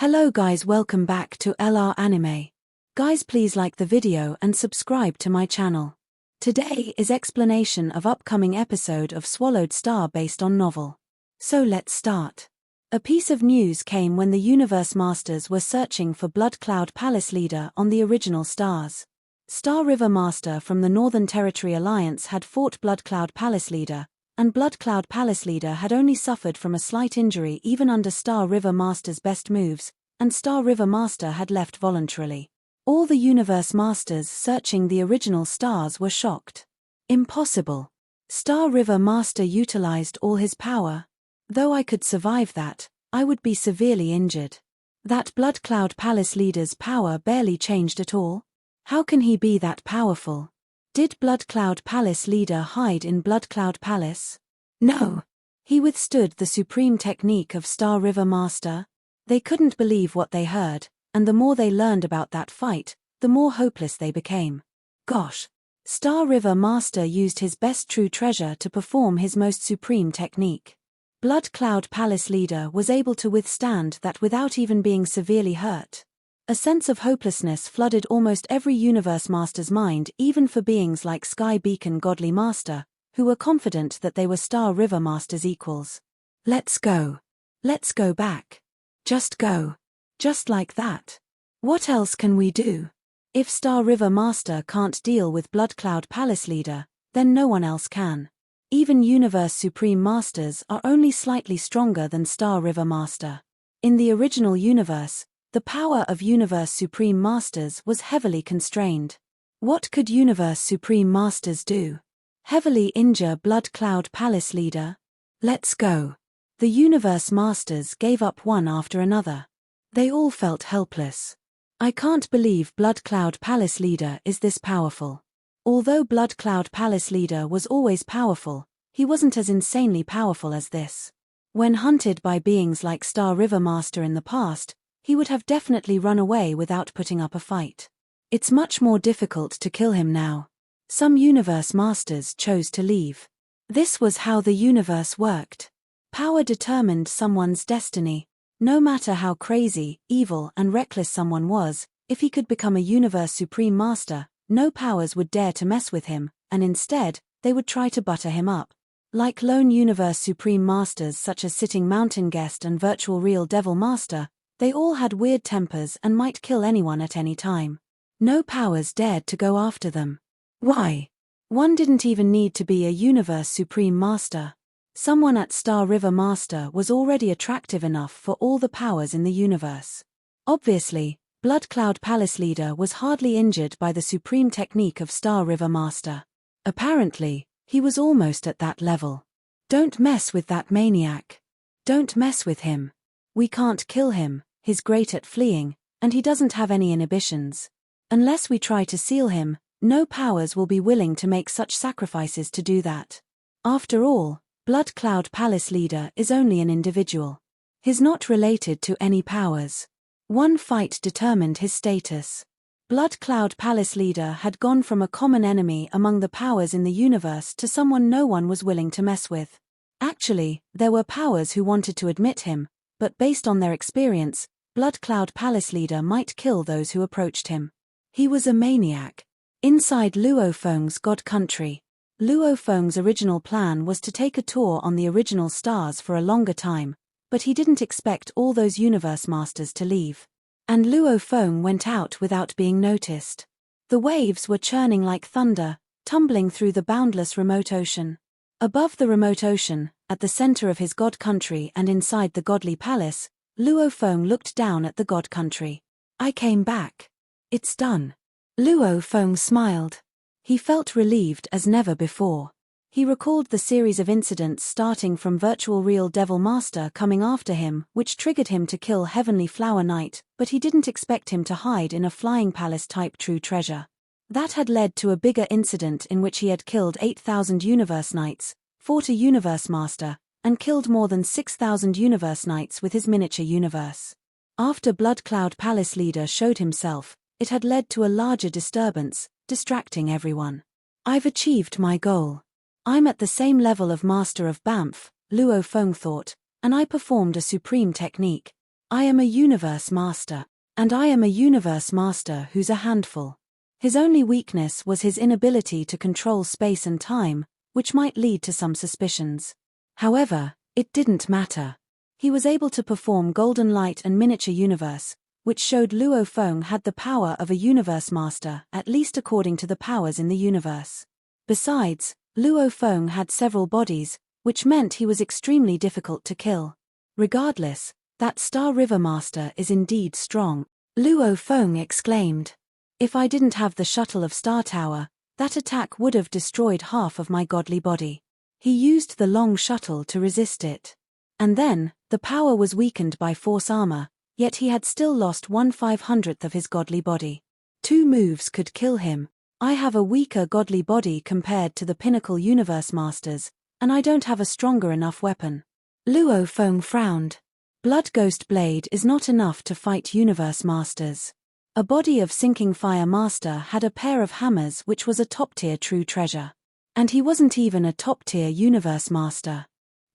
Hello guys, welcome back to LR Anime. Guys, please like the video and subscribe to my channel. Today is explanation of upcoming episode of Swallowed Star based on novel. So let's start. A piece of news came when the Universe Masters were searching for Blood Cloud Palace leader on the original stars. Star River Master from the Northern Territory Alliance had fought Blood Cloud Palace leader, and Blood Cloud Palace leader had only suffered from a slight injury even under Star River Master's best moves, and Star River Master had left voluntarily. All the Universe Masters searching the original stars were shocked. Impossible. Star River Master utilized all his power. Though I could survive that, I would be severely injured. That Blood Cloud Palace leader's power barely changed at all. How can he be that powerful? Did Blood Cloud Palace leader hide in Blood Cloud Palace? No. He withstood the supreme technique of Star River Master. They couldn't believe what they heard, and the more they learned about that fight, the more hopeless they became. Gosh. Star River Master used his best true treasure to perform his most supreme technique. Blood Cloud Palace leader was able to withstand that without even being severely hurt. A sense of hopelessness flooded almost every Universe Master's mind, even for beings like Sky Beacon Godly Master, who were confident that they were Star River Master's equals. Let's go. Let's go back. Just go. Just like that. What else can we do? If Star River Master can't deal with Blood Cloud Palace leader, then no one else can. Even Universe Supreme Masters are only slightly stronger than Star River Master. In the original universe, the power of Universe Supreme Masters was heavily constrained. What could Universe Supreme Masters do? Heavily injure Blood Cloud Palace leader? Let's go. The Universe Masters gave up one after another. They all felt helpless. I can't believe Blood Cloud Palace leader is this powerful. Although Blood Cloud Palace leader was always powerful, he wasn't as insanely powerful as this. When hunted by beings like Star River Master in the past, he would have definitely run away without putting up a fight. It's much more difficult to kill him now. Some Universe Masters chose to leave. This was how the universe worked. Power determined someone's destiny. No matter how crazy, evil, and reckless someone was, if he could become a Universe Supreme Master, no powers would dare to mess with him, and instead, they would try to butter him up. Like lone Universe Supreme Masters such as Sitting Mountain Guest and Virtual Real Devil Master, they all had weird tempers and might kill anyone at any time. No powers dared to go after them. Why? One didn't even need to be a Universe Supreme Master. Someone at Star River Master was already attractive enough for all the powers in the universe. Obviously, Blood Cloud Palace leader was hardly injured by the supreme technique of Star River Master. Apparently, he was almost at that level. Don't mess with that maniac. Don't mess with him. We can't kill him. He's great at fleeing, and he doesn't have any inhibitions. Unless we try to seal him, no powers will be willing to make such sacrifices to do that. After all, Blood Cloud Palace leader is only an individual. He's not related to any powers. One fight determined his status. Blood Cloud Palace leader had gone from a common enemy among the powers in the universe to someone no one was willing to mess with. Actually, there were powers who wanted to admit him, but based on their experience, Blood Cloud Palace leader might kill those who approached him. He was a maniac. Inside Luo Feng's God Country. Luo Feng's original plan was to take a tour on the original stars for a longer time, but he didn't expect all those Universe Masters to leave. And Luo Feng went out without being noticed. The waves were churning like thunder, tumbling through the boundless remote ocean. Above the remote ocean, at the center of his God Country and inside the Godly Palace, Luo Feng looked down at the God Country. I came back. It's done. Luo Feng smiled. He felt relieved as never before. He recalled the series of incidents starting from Virtual Real Devil Master coming after him, which triggered him to kill Heavenly Flower Knight, but he didn't expect him to hide in a Flying Palace type true treasure. That had led to a bigger incident in which he had killed 8,000 Universe Knights, fought a Universe Master, and killed more than 6,000 Universe Knights with his miniature universe. After Blood Cloud Palace leader showed himself, it had led to a larger disturbance, distracting everyone. I've achieved my goal. I'm at the same level of Master of Banff, Luo Feng thought, and I performed a supreme technique. I am a universe master. And I am a universe master who's a handful. His only weakness was his inability to control space and time, which might lead to some suspicions. However, it didn't matter. He was able to perform Golden Light and Miniature Universe, which showed Luo Feng had the power of a universe master, at least according to the powers in the universe. Besides, Luo Feng had several bodies, which meant he was extremely difficult to kill. Regardless, that Star River Master is indeed strong, Luo Feng exclaimed. If I didn't have the shuttle of Star Tower, that attack would have destroyed half of my godly body. He used the long shuttle to resist it. And then, the power was weakened by force armor, yet he had still lost 1/500th of his godly body. 2 moves could kill him. I have a weaker godly body compared to the pinnacle universe masters, and I don't have a stronger enough weapon. Luo Feng frowned. Blood Ghost Blade is not enough to fight universe masters. A body of Sinking Fire Master had a pair of hammers which was a top-tier true treasure. And he wasn't even a top-tier universe master.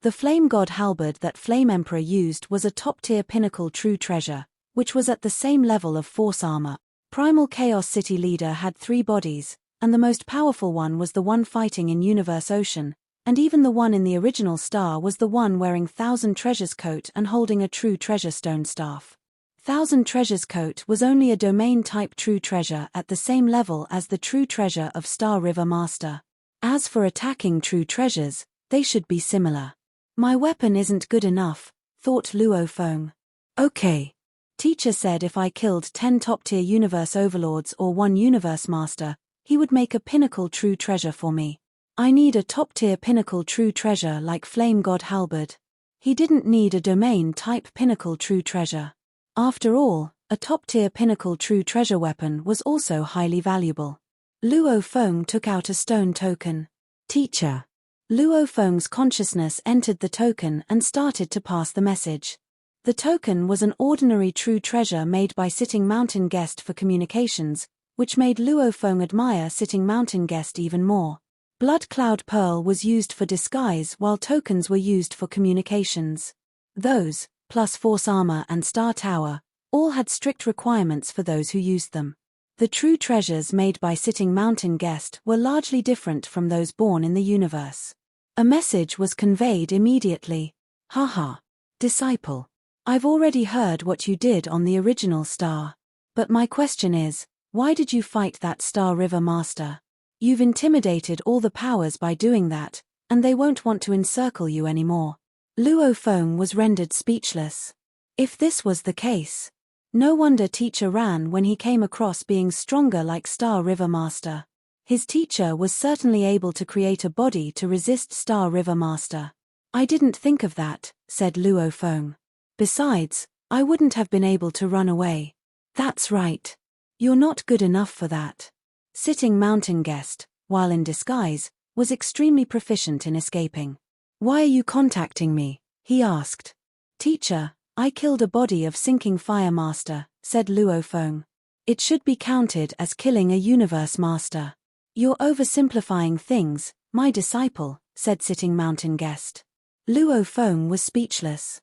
The Flame God Halberd that Flame Emperor used was a top-tier pinnacle true treasure, which was at the same level of force armor. Primal Chaos City Leader had 3 bodies, and the most powerful one was the one fighting in Universe Ocean, and even the one in the original star was the one wearing Thousand Treasures coat and holding a true treasure stone staff. Thousand Treasures coat was only a domain-type true treasure at the same level as the true treasure of Star River Master. As for attacking true treasures, they should be similar. My weapon isn't good enough, thought Luo Feng. Okay. Teacher said if I killed 10 top-tier universe overlords or 1 universe master, he would make a pinnacle true treasure for me. I need a top-tier pinnacle true treasure like Flame God Halberd. He didn't need a domain-type pinnacle true treasure. After all, a top-tier pinnacle true treasure weapon was also highly valuable. Luo Feng took out a stone token. Teacher. Luo Feng's consciousness entered the token and started to pass the message. The token was an ordinary true treasure made by Sitting Mountain Guest for communications, which made Luo Feng admire Sitting Mountain Guest even more. Blood Cloud Pearl was used for disguise while tokens were used for communications. Those, plus Force Armor and Star Tower, all had strict requirements for those who used them. The true treasures made by Sitting Mountain Guest were largely different from those born in the universe. A message was conveyed immediately. Haha. Disciple. I've already heard what you did on the original star. But my question is, why did you fight that Star River Master? You've intimidated all the powers by doing that, and they won't want to encircle you anymore. Luo Feng was rendered speechless. If this was the case, no wonder teacher ran when he came across being stronger like Star River Master. His teacher was certainly able to create a body to resist Star River Master. I didn't think of that, said Luo Feng. Besides, I wouldn't have been able to run away. That's right. You're not good enough for that. Sitting Mountain Guest, while in disguise, was extremely proficient in escaping. Why are you contacting me? He asked. Teacher, I killed a body of Sinking Fire Master, said Luo Feng. It should be counted as killing a universe master. You're oversimplifying things, my disciple, said Sitting Mountain Guest. Luo Feng was speechless.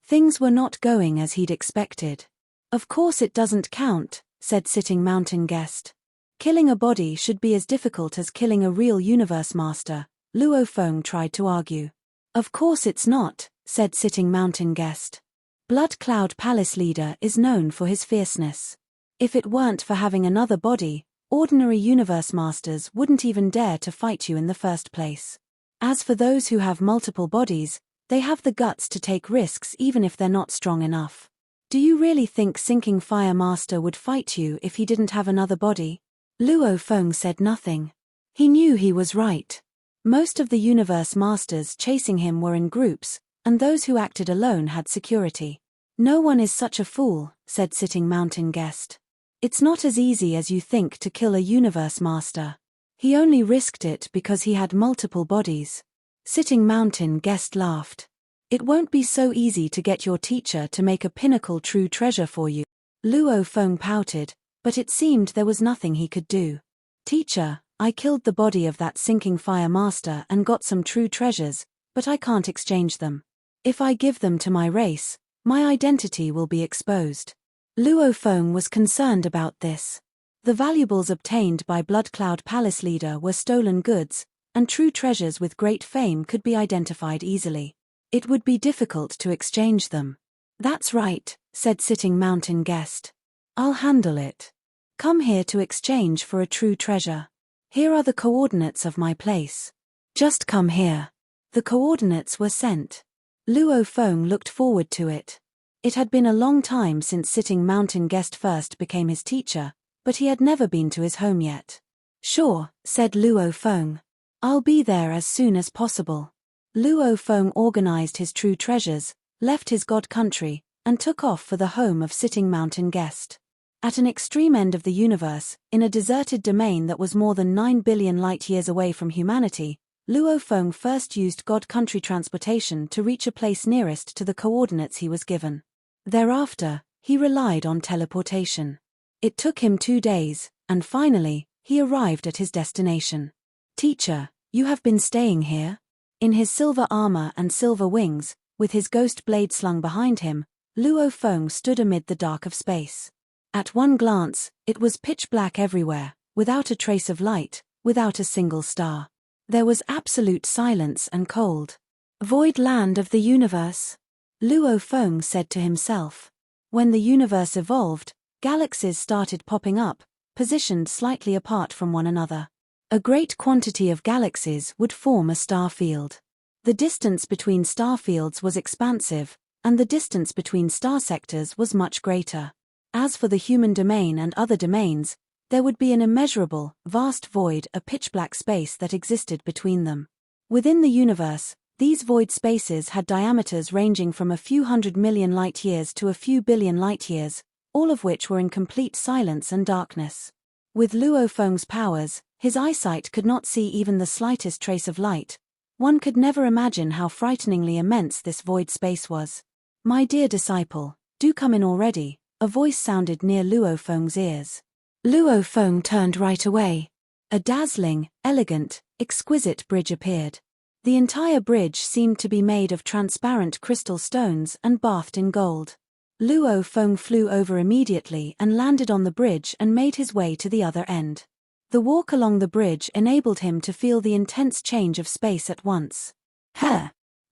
Things were not going as he'd expected. Of course it doesn't count, said Sitting Mountain Guest. Killing a body should be as difficult as killing a real universe master, Luo Feng tried to argue. Of course it's not, said Sitting Mountain Guest. Blood Cloud Palace Leader is known for his fierceness. If it weren't for having another body, ordinary universe masters wouldn't even dare to fight you in the first place. As for those who have multiple bodies, they have the guts to take risks even if they're not strong enough. Do you really think Sinking Fire Master would fight you if he didn't have another body? Luo Feng said nothing. He knew he was right. Most of the universe masters chasing him were in groups, and those who acted alone had security. No one is such a fool, said Sitting Mountain Guest. It's not as easy as you think to kill a universe master. He only risked it because he had multiple bodies. Sitting Mountain Guest laughed. It won't be so easy to get your teacher to make a pinnacle true treasure for you. Luo Feng pouted, but it seemed there was nothing he could do. Teacher, I killed the body of that Sinking Fire Master and got some true treasures, but I can't exchange them. If I give them to my race, My identity will be exposed. Luo Feng was concerned about this. The valuables obtained by Blood Cloud Palace leader were stolen goods, and true treasures with great fame could be identified easily. It would be difficult to exchange them. That's right, said Sitting Mountain Guest. I'll handle it. Come here to exchange for a true treasure. Here are the coordinates of my place. Just come here. The coordinates were sent. Luo Feng looked forward to it. It had been a long time since Sitting Mountain Guest first became his teacher, but he had never been to his home yet. Sure, said Luo Feng. I'll be there as soon as possible. Luo Feng organized his true treasures, left his god country, and took off for the home of Sitting Mountain Guest. At an extreme end of the universe, in a deserted domain that was more than 9 billion light-years away from humanity, Luo Feng first used god country transportation to reach a place nearest to the coordinates he was given. Thereafter, he relied on teleportation. It took him 2 days, and finally, he arrived at his destination. Teacher, you have been staying here? In his silver armor and silver wings, with his ghost blade slung behind him, Luo Feng stood amid the dark of space. At one glance, it was pitch black everywhere, without a trace of light, without a single star. There was absolute silence and cold. Void land of the universe, Luo Feng said to himself. When the universe evolved, galaxies started popping up, positioned slightly apart from one another. A great quantity of galaxies would form a star field. The distance between star fields was expansive, and the distance between star sectors was much greater. As for the human domain and other domains, there would be an immeasurable, vast void, a pitch-black space that existed between them. Within the universe, these void spaces had diameters ranging from a few 100 million light-years to a few billion light-years, all of which were in complete silence and darkness. With Luo Feng's powers, his eyesight could not see even the slightest trace of light. One could never imagine how frighteningly immense this void space was. My dear disciple, do come in already, a voice sounded near Luo Feng's ears. Luo Feng turned right away. A dazzling, elegant, exquisite bridge appeared. The entire bridge seemed to be made of transparent crystal stones and bathed in gold. Luo Feng flew over immediately and landed on the bridge and made his way to the other end. The walk along the bridge enabled him to feel the intense change of space at once.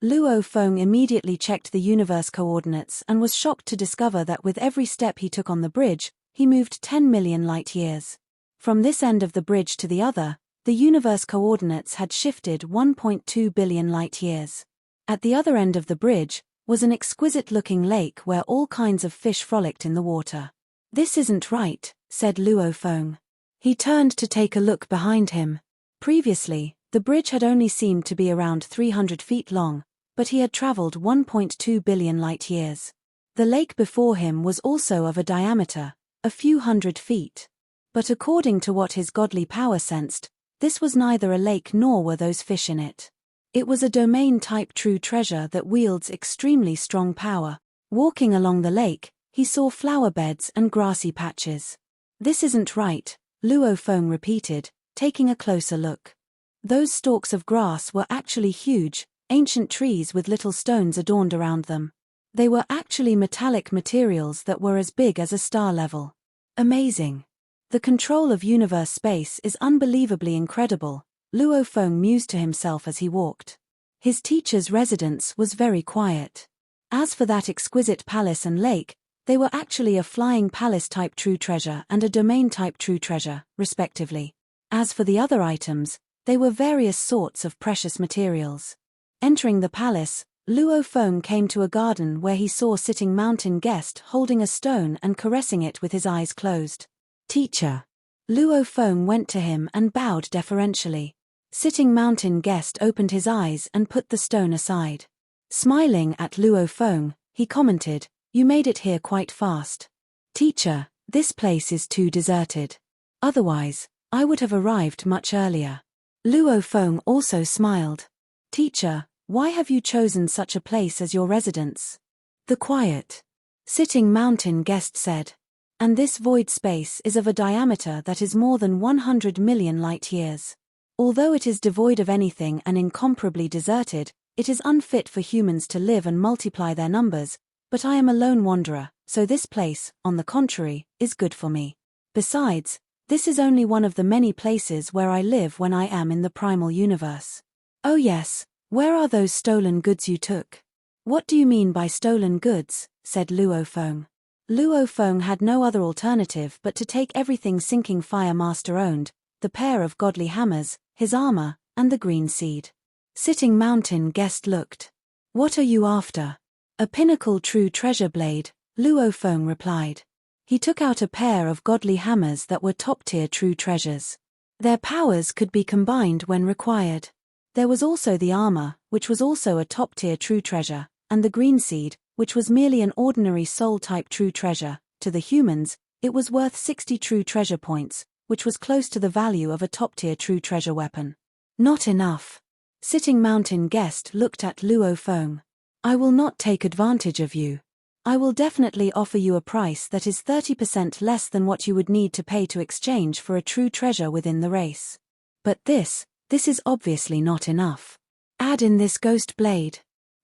Luo Feng immediately checked the universe coordinates and was shocked to discover that with every step he took on the bridge, he moved 10 million light-years. From this end of the bridge to the other, the universe coordinates had shifted 1.2 billion light-years. At the other end of the bridge was an exquisite-looking lake where all kinds of fish frolicked in the water. This isn't right, said Luo Feng. He turned to take a look behind him. Previously, the bridge had only seemed to be around 300 feet long, but he had traveled 1.2 billion light-years. The lake before him was also of a diameter, a few 100 feet. But according to what his godly power sensed, this was neither a lake nor were those fish in it. It was a domain-type true treasure that wields extremely strong power. Walking along the lake, he saw flower beds and grassy patches. This isn't right, Luo Feng repeated, taking a closer look. Those stalks of grass were actually huge, ancient trees with little stones adorned around them. They were actually metallic materials that were as big as a star level. Amazing. The control of universe space is unbelievably incredible, Luo Feng mused to himself as he walked. His teacher's residence was very quiet. As for that exquisite palace and lake, they were actually a flying palace-type true treasure and a domain-type true treasure, respectively. As for the other items, they were various sorts of precious materials. Entering the palace, Luo Feng came to a garden where he saw Sitting Mountain Guest holding a stone and caressing it with his eyes closed. Teacher. Luo Feng went to him and bowed deferentially. Sitting Mountain Guest opened his eyes and put the stone aside. Smiling at Luo Feng, he commented, "You made it here quite fast. Teacher, this place is too deserted. Otherwise, I would have arrived much earlier." Luo Feng also smiled. Teacher, why have you chosen such a place as your residence? The quiet. Sitting Mountain Guest said. And this void space is of a diameter that is more than 100 million light-years. Although it is devoid of anything and incomparably deserted, it is unfit for humans to live and multiply their numbers, But I am a lone wanderer, so this place, on the contrary, is good for me. Besides, this is only one of the many places where I live when I am in the primal universe. Oh yes, where are those stolen goods you took? What do you mean by stolen goods? Said Luo Feng. Luo Feng had no other alternative but to take everything Sinking Fire Master owned, the pair of godly hammers, his armor, and the green seed. Sitting Mountain Guest looked. What are you after? A pinnacle true treasure blade, Luo Feng replied. He took out a pair of godly hammers that were top-tier true treasures. Their powers could be combined when required. There was also the armor, which was also a top-tier true treasure, and the green seed, which was merely an ordinary soul-type true treasure. To the humans, it was worth 60 true treasure points, which was close to the value of a top-tier true treasure weapon. Not enough. Sitting Mountain Guest looked at Luo Feng. I will not take advantage of you. I will definitely offer you a price that is 30% less than what you would need to pay to exchange for a true treasure within the race. But this is obviously not enough. Add in this ghost blade.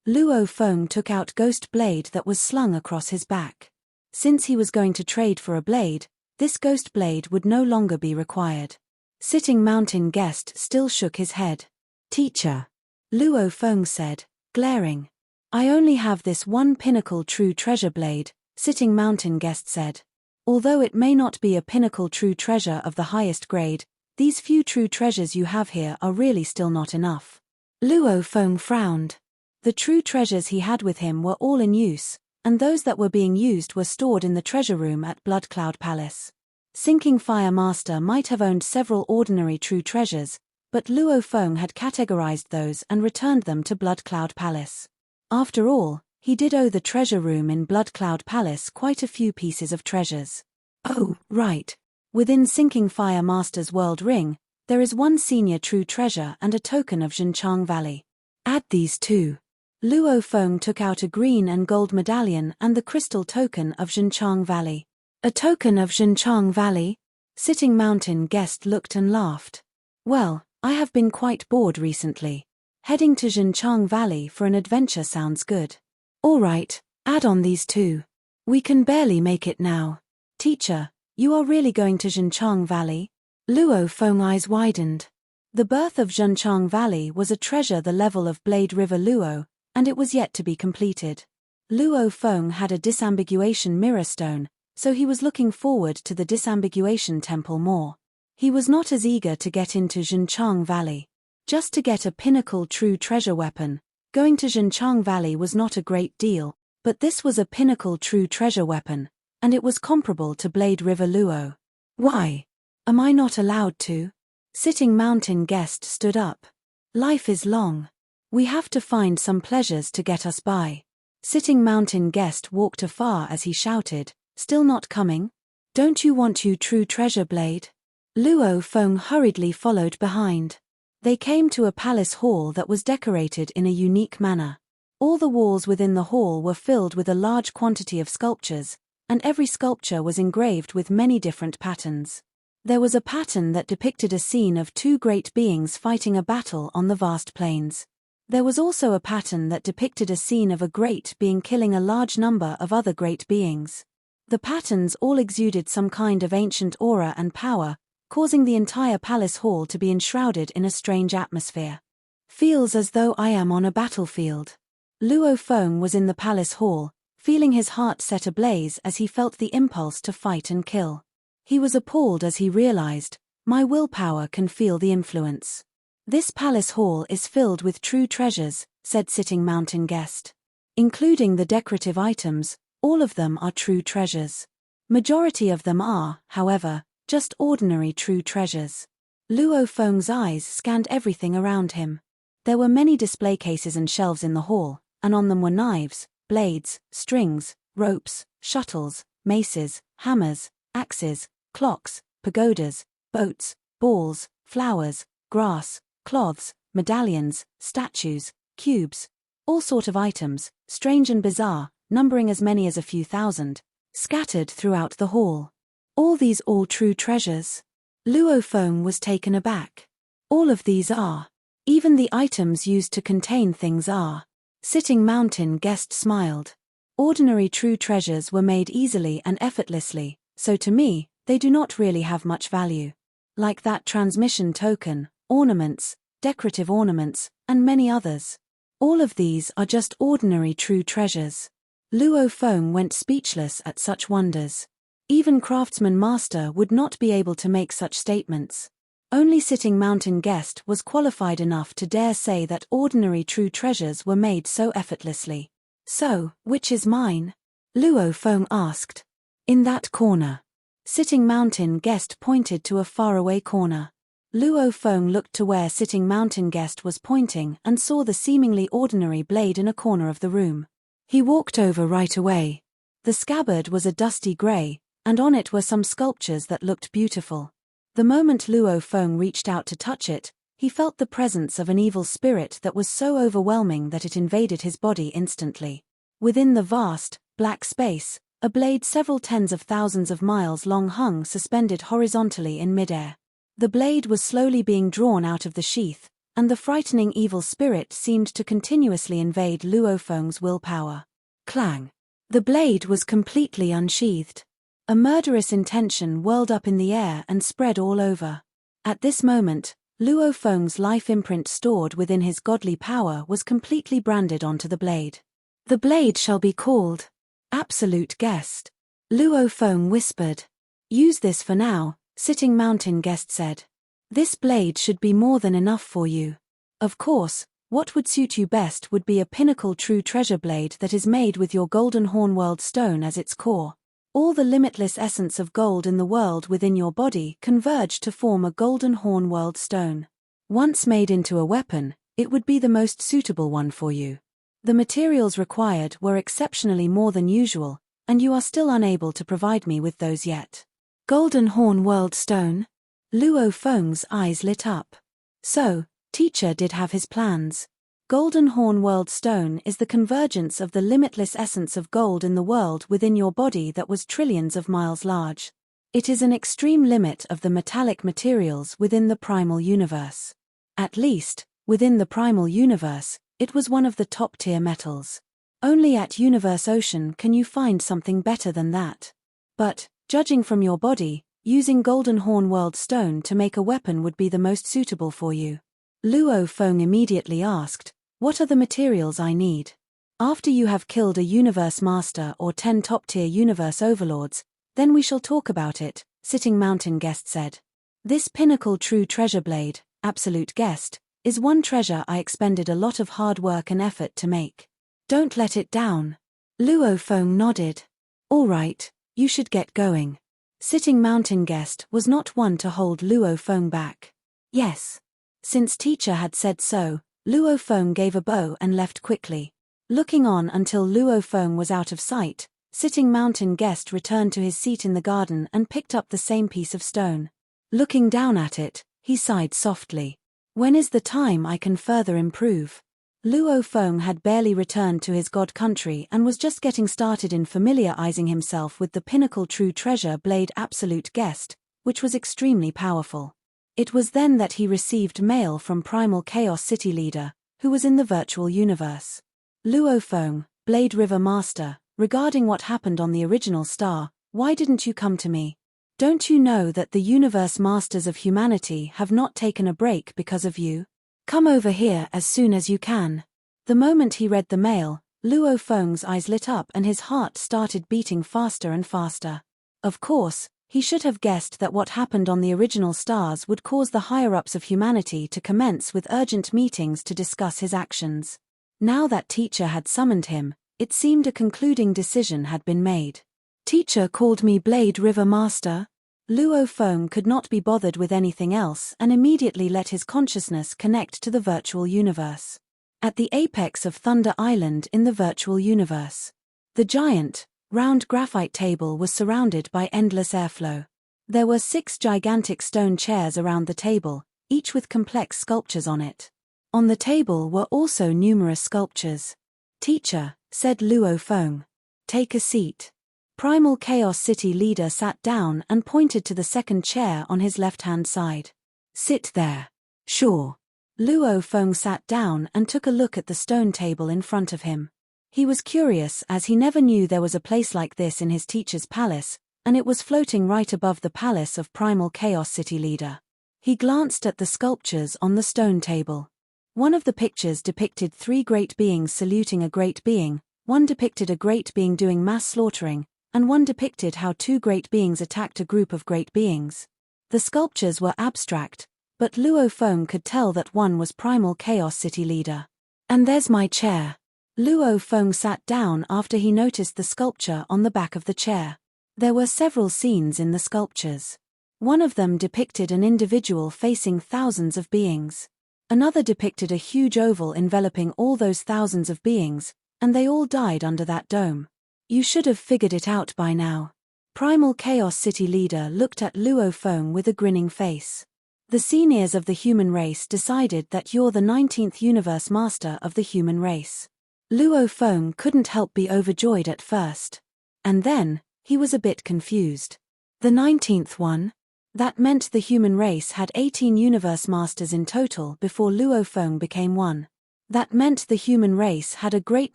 Luo Feng took out ghost blade that was slung across his back. Since he was going to trade for a blade, this ghost blade would no longer be required. Sitting Mountain Guest still shook his head. Teacher, Luo Feng said, glaring. I only have this one pinnacle true treasure blade, Sitting Mountain Guest said. Although it may not be a pinnacle true treasure of the highest grade, these few true treasures you have here are really still not enough. Luo Feng frowned. The true treasures he had with him were all in use, and those that were being used were stored in the treasure room at Blood Cloud Palace. Sinking Fire Master might have owned several ordinary true treasures, but Luo Feng had categorized those and returned them to Blood Cloud Palace. After all, he did owe the treasure room in Blood Cloud Palace quite a few pieces of treasures. Oh, right. Within Sinking Fire Master's World Ring, there is one senior true treasure and a token of Zhenchang Valley. Add these two. Luo Feng took out a green and gold medallion and the crystal token of Zhenchang Valley. A token of Zhenchang Valley? Sitting Mountain Guest looked and laughed. Well, I have been quite bored recently. Heading to Zhenchang Valley for an adventure sounds good. All right, add on these two. We can barely make it now. Teacher, you are really going to Zhenchang Valley? Luo Feng eyes widened. The birth of Zhenchang Valley was a treasure the level of Blade River Luo, and it was yet to be completed. Luo Feng had a disambiguation mirror stone, so he was looking forward to the disambiguation temple more. He was not as eager to get into Zhenchang Valley. Just to get a pinnacle true treasure weapon, going to Zhenchang Valley was not a great deal, but this was a pinnacle true treasure weapon, and it was comparable to Blade River Luo. Why? Am I not allowed to? Sitting Mountain Guest stood up. Life is long. We have to find some pleasures to get us by. Sitting Mountain Guest walked afar as he shouted, still not coming? Don't you want you true treasure blade? Luo Feng hurriedly followed behind. They came to a palace hall that was decorated in a unique manner. All the walls within the hall were filled with a large quantity of sculptures, and every sculpture was engraved with many different patterns. There was a pattern that depicted a scene of two great beings fighting a battle on the vast plains. There was also a pattern that depicted a scene of a great being killing a large number of other great beings. The patterns all exuded some kind of ancient aura and power, causing the entire palace hall to be enshrouded in a strange atmosphere. Feels as though I am on a battlefield. Luo Feng was in the palace hall, feeling his heart set ablaze as he felt the impulse to fight and kill. He was appalled as he realized, my willpower can feel the influence. This palace hall is filled with true treasures, said Sitting Mountain Guest. Including the decorative items, all of them are true treasures. Majority of them are, however, just ordinary true treasures. Luo Feng's eyes scanned everything around him. There were many display cases and shelves in the hall, and on them were knives, blades, strings, ropes, shuttles, maces, hammers, axes, clocks, pagodas, boats, balls, flowers, grass, cloths, medallions, statues, cubes, all sort of items, strange and bizarre, numbering as many as a few thousand, scattered throughout the hall. All these all true treasures? Luo Feng was taken aback. All of these are. Even the items used to contain things are. Sitting Mountain Guest smiled. Ordinary true treasures were made easily and effortlessly, so to me, they do not really have much value. Like that transmission token, ornaments, decorative ornaments, and many others. All of these are just ordinary true treasures. Luo Feng went speechless at such wonders. Even craftsman master would not be able to make such statements. Only sitting mountain guest was qualified enough to dare say that ordinary true treasures were made so effortlessly. So, which is mine? Luo Feng asked. In that corner. Sitting mountain guest pointed to a faraway corner. Luo Feng looked to where sitting mountain guest was pointing and saw the seemingly ordinary blade in a corner of the room. He walked over right away. The scabbard was a dusty gray, and on it were some sculptures that looked beautiful. The moment Luo Feng reached out to touch it, he felt the presence of an evil spirit that was so overwhelming that it invaded his body instantly. Within the vast, black space, a blade several tens of thousands of miles long hung suspended horizontally in midair. The blade was slowly being drawn out of the sheath, and the frightening evil spirit seemed to continuously invade Luo Feng's willpower. Clang! The blade was completely unsheathed. A murderous intention whirled up in the air and spread all over. At this moment, Luo Feng's life imprint stored within his godly power was completely branded onto the blade. The blade shall be called Absolute Guest. Luo Feng whispered. Use this for now, sitting mountain guest said. This blade should be more than enough for you. Of course, what would suit you best would be a pinnacle true treasure blade that is made with your golden horn world stone as its core. All the limitless essence of gold in the world within your body converge to form a golden horn world stone. Once made into a weapon, it would be the most suitable one for you. The materials required were exceptionally more than usual, and you are still unable to provide me with those yet. Golden horn world stone? Luo Feng's eyes lit up. So, teacher did have his plans. Golden Horn World Stone is the convergence of the limitless essence of gold in the world within your body that was trillions of miles large. It is an extreme limit of the metallic materials within the primal universe. At least, within the primal universe, it was one of the top-tier metals. Only at Universe Ocean can you find something better than that. But, judging from your body, using Golden Horn World Stone to make a weapon would be the most suitable for you. Luo Feng immediately asked, what are the materials I need? After you have killed a universe master or 10 top-tier universe overlords, then we shall talk about it, sitting mountain guest said. This pinnacle true treasure blade, Absolute Guest, is one treasure I expended a lot of hard work and effort to make. Don't let it down. Luo Feng nodded. All right, you should get going. Sitting mountain guest was not one to hold Luo Feng back. Yes. Since teacher had said so, Luo Feng gave a bow and left quickly. Looking on until Luo Feng was out of sight, sitting mountain guest returned to his seat in the garden and picked up the same piece of stone. Looking down at it, he sighed softly. When is the time I can further improve? Luo Feng had barely returned to his god country and was just getting started in familiarizing himself with the pinnacle true treasure blade Absolute Guest, which was extremely powerful. It was then that he received mail from Primal Chaos City Leader, who was in the virtual universe. Luo Feng, Blade River Master, regarding what happened on the original star, why didn't you come to me? Don't you know that the universe masters of humanity have not taken a break because of you? Come over here as soon as you can. The moment he read the mail, Luo Feng's eyes lit up and his heart started beating faster and faster. Of course, he should have guessed that what happened on the original stars would cause the higher-ups of humanity to commence with urgent meetings to discuss his actions. Now that teacher had summoned him, it seemed a concluding decision had been made. Teacher called me Blade River Master? Luo Feng could not be bothered with anything else and immediately let his consciousness connect to the virtual universe. At the apex of Thunder Island in the virtual universe, the giant, round graphite table was surrounded by endless airflow. There were 6 gigantic stone chairs around the table, each with complex sculptures on it. On the table were also numerous sculptures. Teacher, said Luo Feng. Take a seat. Primal Chaos City Leader sat down and pointed to the second chair on his left-hand side. Sit there. Sure. Luo Feng sat down and took a look at the stone table in front of him. He was curious as he never knew there was a place like this in his teacher's palace, and it was floating right above the palace of Primal Chaos City Leader. He glanced at the sculptures on the stone table. One of the pictures depicted 3 great beings saluting a great being, one depicted a great being doing mass slaughtering, and one depicted how 2 great beings attacked a group of great beings. The sculptures were abstract, but Luo Feng could tell that one was Primal Chaos City Leader. And there's my chair. Luo Feng sat down after he noticed the sculpture on the back of the chair. There were several scenes in the sculptures. One of them depicted an individual facing thousands of beings. Another depicted a huge oval enveloping all those thousands of beings, and they all died under that dome. You should have figured it out by now. Primal Chaos City Leader looked at Luo Feng with a grinning face. The seniors of the human race decided that you're the 19th universe master of the human race. Luo Feng couldn't help be overjoyed at first. And then, he was a bit confused. The 19th one? That meant the human race had 18 universe masters in total before Luo Feng became one. That meant the human race had a great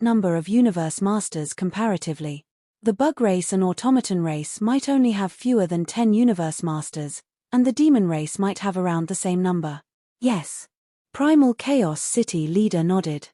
number of universe masters comparatively. The bug race and automaton race might only have fewer than 10 universe masters, and the demon race might have around the same number. Yes. Primal Chaos City Leader nodded.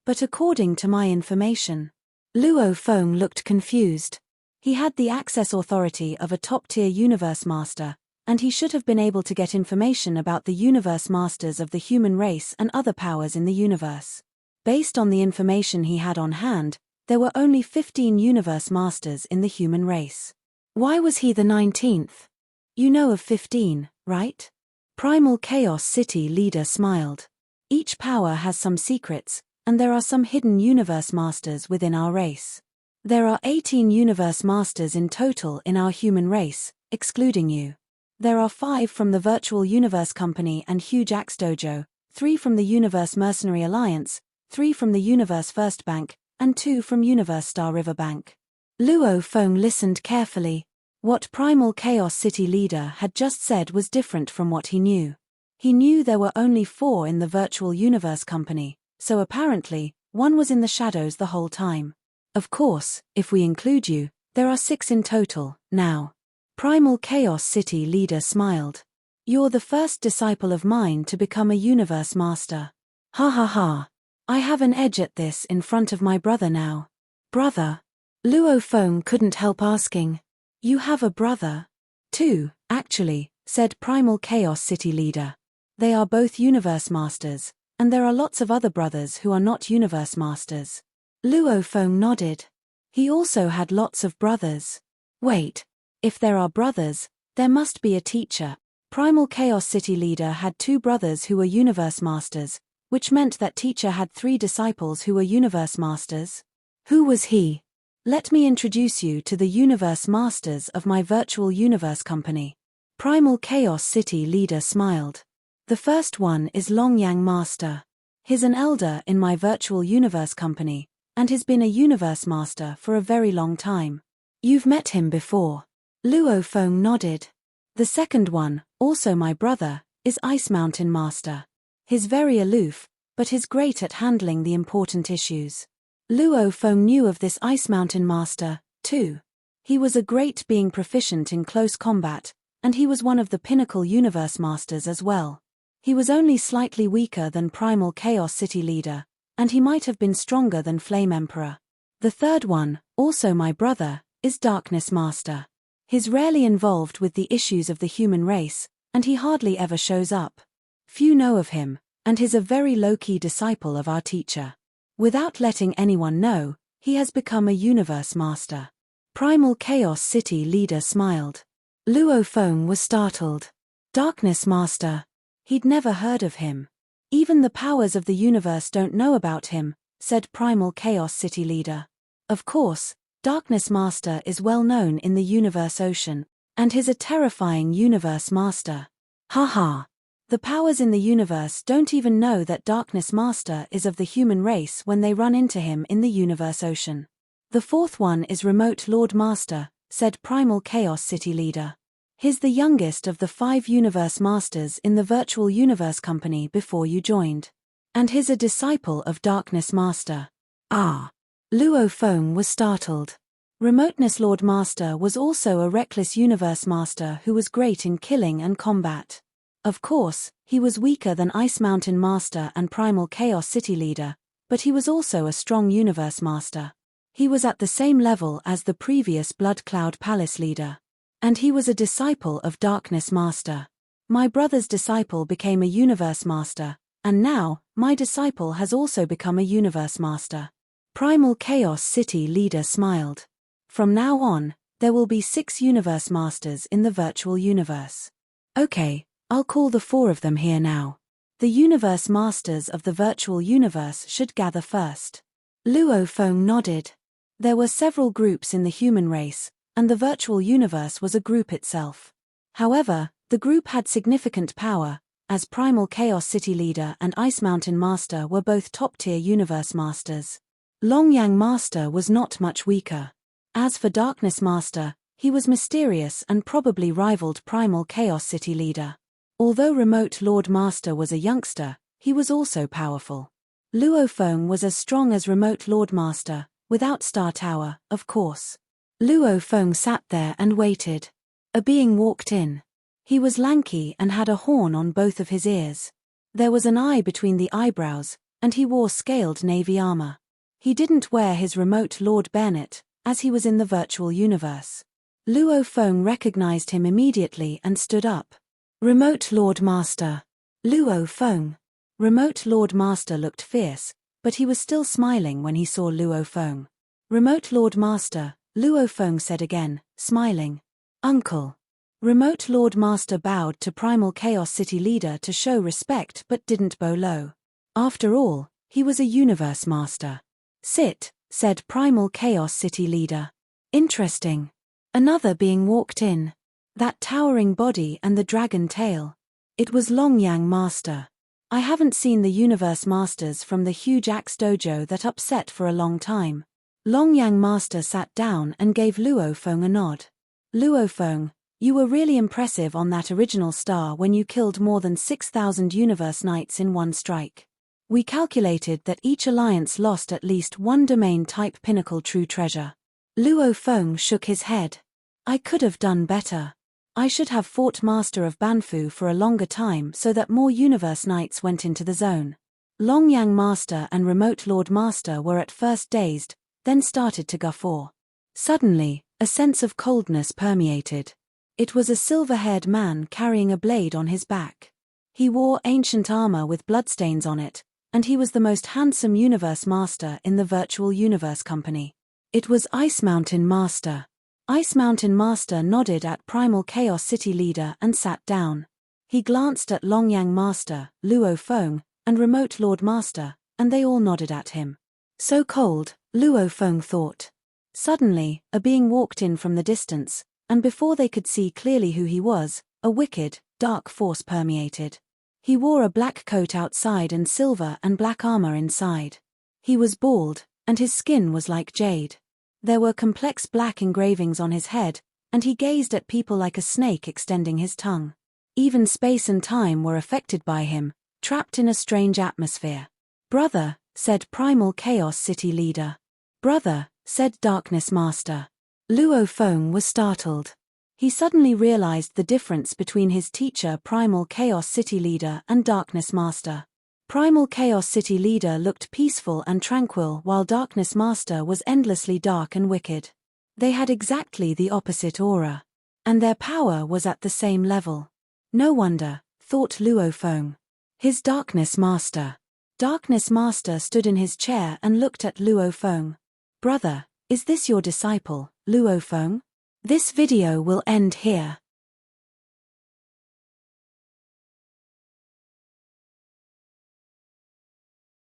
But according to my information, Luo Feng looked confused. He had the access authority of a top-tier universe master, and he should have been able to get information about the universe masters of the human race and other powers in the universe. Based on the information he had on hand, there were only 15 universe masters in the human race. Why was he the 19th? You know of 15, right? Primal Chaos City Leader smiled. Each power has some secrets, and there are some hidden universe masters within our race. There are 18 universe masters in total in our human race, excluding you. There are 5 from the Virtual Universe Company and Huge Axe Dojo, 3 from the Universe Mercenary Alliance, 3 from the Universe First Bank, and 2 from Universe Star River Bank. Luo Feng listened carefully. What Primal Chaos City Leader had just said was different from what he knew. He knew there were only 4 in the Virtual Universe Company, so apparently, one was in the shadows the whole time. Of course, if we include you, there are 6 in total, now. Primal Chaos City Leader smiled. You're the first disciple of mine to become a universe master. Ha ha ha. I have an edge at this in front of my brother now. Brother? Luo Feng couldn't help asking. You have a brother? 2, actually, said Primal Chaos City Leader. They are both universe masters, and there are lots of other brothers who are not universe masters. Luo Feng nodded. He also had lots of brothers. Wait. If there are brothers, there must be a teacher. Primal Chaos City Leader had 2 brothers who were universe masters, which meant that teacher had 3 disciples who were universe masters. Who was he? Let me introduce you to the universe masters of my Virtual Universe Company. Primal Chaos City Leader smiled. The first one is Longyang Master. He's an elder in my Virtual Universe Company, and has been a universe master for a very long time. You've met him before. Luo Feng nodded. The second one, also my brother, is Ice Mountain Master. He's very aloof, but he's great at handling the important issues. Luo Feng knew of this Ice Mountain Master, too. He was a great being proficient in close combat, and he was one of the pinnacle universe masters as well. He was only slightly weaker than Primal Chaos City Leader, and he might have been stronger than Flame Emperor. The third one, also my brother, is Darkness Master. He's rarely involved with the issues of the human race, and he hardly ever shows up. Few know of him, and he's a very low-key disciple of our teacher. Without letting anyone know, he has become a universe master. Primal Chaos City Leader smiled. Luo Feng was startled. Darkness Master. He'd never heard of him. Even the powers of the universe don't know about him, said Primal Chaos City Leader. Of course, Darkness Master is well known in the universe ocean, and he's a terrifying universe master. Haha. The powers in the universe don't even know that Darkness Master is of the human race when they run into him in the universe ocean. The fourth one is Remote Lord Master, said Primal Chaos City Leader. He's the youngest of the 5 universe masters in the Virtual Universe Company before you joined. And he's a disciple of Darkness Master. Ah. Luo Feng was startled. Remoteness Lord Master was also a reckless universe master who was great in killing and combat. Of course, he was weaker than Ice Mountain Master and Primal Chaos City Leader, but he was also a strong universe master. He was at the same level as the previous Blood Cloud Palace leader. And he was a disciple of Darkness Master. My brother's disciple became a universe master, and now, my disciple has also become a universe master. Primal Chaos City Leader smiled. From now on, there will be 6 universe masters in the virtual universe. Okay, I'll call the 4 of them here now. The universe masters of the virtual universe should gather first. Luo Feng nodded. There were several groups in the human race, and the virtual universe was a group itself. However, the group had significant power, as Primal Chaos City Leader and Ice Mountain Master were both top-tier universe masters. Longyang Master was not much weaker. As for Darkness Master, he was mysterious and probably rivaled Primal Chaos City Leader. Although Remote Lord Master was a youngster, he was also powerful. Luo Feng was as strong as Remote Lord Master, without Star Tower, of course. Luo Feng sat there and waited. A being walked in. He was lanky and had a horn on both of his ears. There was an eye between the eyebrows, and he wore scaled navy armor. He didn't wear his Remote Lord Bernett, as he was in the virtual universe. Luo Feng recognized him immediately and stood up. Remote Lord Master. Luo Feng. Remote Lord Master looked fierce, but he was still smiling when he saw Luo Feng. Remote Lord Master, Luo Feng said again, smiling. Uncle. Remote Lord Master bowed to Primal Chaos City Leader to show respect but didn't bow low. After all, he was a universe master. Sit, said Primal Chaos City Leader. Interesting. Another being walked in. That towering body and the dragon tail. It was Longyang Master. I haven't seen the universe masters from the huge axe dojo that upset for a long time. Longyang Master sat down and gave Luo Feng a nod. Luo Feng, you were really impressive on that original star when you killed more than 6,000 universe knights in one strike. We calculated that each alliance lost at least one domain-type pinnacle true treasure. Luo Feng shook his head. I could have done better. I should have fought Master of Banfu for a longer time so that more universe knights went into the zone. Longyang Master and Remote Lord Master were at first dazed, then started to guffaw. Suddenly, a sense of coldness permeated. It was a silver-haired man carrying a blade on his back. He wore ancient armor with bloodstains on it, and he was the most handsome universe master in the virtual universe company. It was Ice Mountain Master. Ice Mountain Master nodded at Primal Chaos City Leader and sat down. He glanced at Longyang Master, Luo Feng, and Remote Lord Master, and they all nodded at him. So cold, Luo Feng thought. Suddenly, a being walked in from the distance, and before they could see clearly who he was, a wicked, dark force permeated. He wore a black coat outside and silver and black armor inside. He was bald, and his skin was like jade. There were complex black engravings on his head, and he gazed at people like a snake extending his tongue. Even space and time were affected by him, trapped in a strange atmosphere. Brother, said Primal Chaos City Leader. Brother, said Darkness Master. Luo Feng was startled. He suddenly realized the difference between his teacher Primal Chaos City Leader and Darkness Master. Primal Chaos City Leader looked peaceful and tranquil while Darkness Master was endlessly dark and wicked. They had exactly the opposite aura. And their power was at the same level. No wonder, thought Luo Feng. His Darkness Master. Darkness Master stood in his chair and looked at Luo Feng. Brother, is this your disciple, Luo Feng? This video will end here.